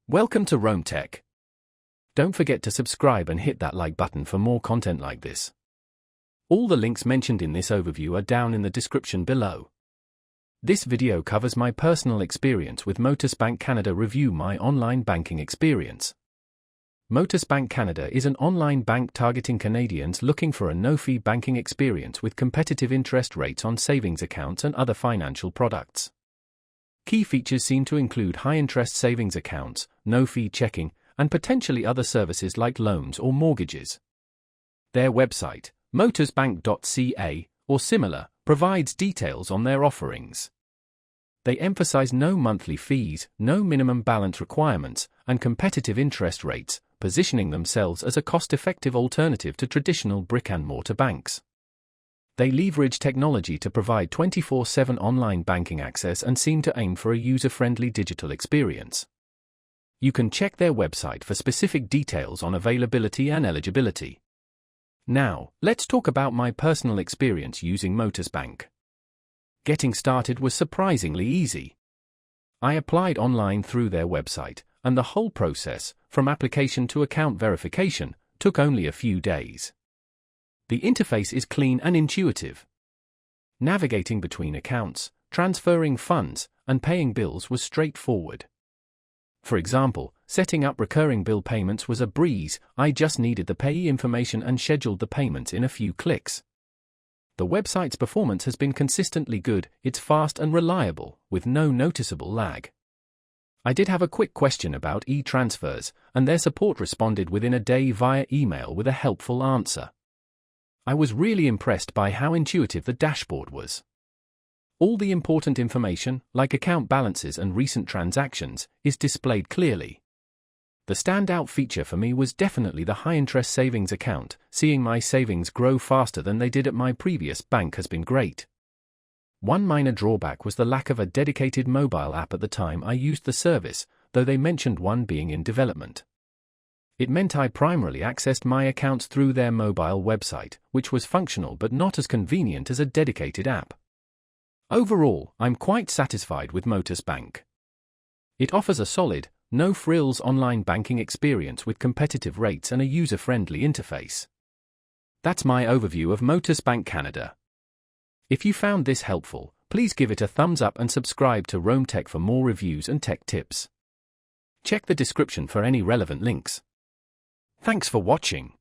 Welcome to Rome Tech. Don't forget to subscribe and hit that like button for more content like this. All the links mentioned in this overview are down in the description below. This video covers my personal experience with Motusbank Canada. Review my online banking experience. Motusbank Canada is an online bank targeting Canadians looking for a no-fee banking experience with competitive interest rates on savings accounts and other financial products. Key features seem to include high-interest savings accounts, no-fee checking, and potentially other services like loans or mortgages. Their website, motusbank.ca, or similar, provides details on their offerings. They emphasize no monthly fees, no minimum balance requirements, and competitive interest rates, positioning themselves as a cost-effective alternative to traditional brick-and-mortar banks. They leverage technology to provide 24/7 online banking access and seem to aim for a user-friendly digital experience. You can check their website for specific details on availability and eligibility. Now, let's talk about my personal experience using Motusbank. Getting started was surprisingly easy. I applied online through their website, and the whole process, from application to account verification, took only a few days. The interface is clean and intuitive. Navigating between accounts, transferring funds, and paying bills was straightforward. For example, setting up recurring bill payments was a breeze. I just needed the payee information and scheduled the payments in a few clicks. The website's performance has been consistently good. It's fast and reliable, with no noticeable lag. I did have a quick question about e-transfers, and their support responded within a day via email with a helpful answer. I was really impressed by how intuitive the dashboard was. All the important information, like account balances and recent transactions, is displayed clearly. The standout feature for me was definitely the high-interest savings account. Seeing my savings grow faster than they did at my previous bank has been great. One minor drawback was the lack of a dedicated mobile app at the time I used the service, though they mentioned one being in development. It meant I primarily accessed my accounts through their mobile website, which was functional but not as convenient as a dedicated app. Overall, I'm quite satisfied with Motusbank. It offers a solid, no-frills online banking experience with competitive rates and a user-friendly interface. That's my overview of Motusbank Canada. If you found this helpful, please give it a thumbs up and subscribe to Rome Tech for more reviews and tech tips. Check the description for any relevant links. Thanks for watching.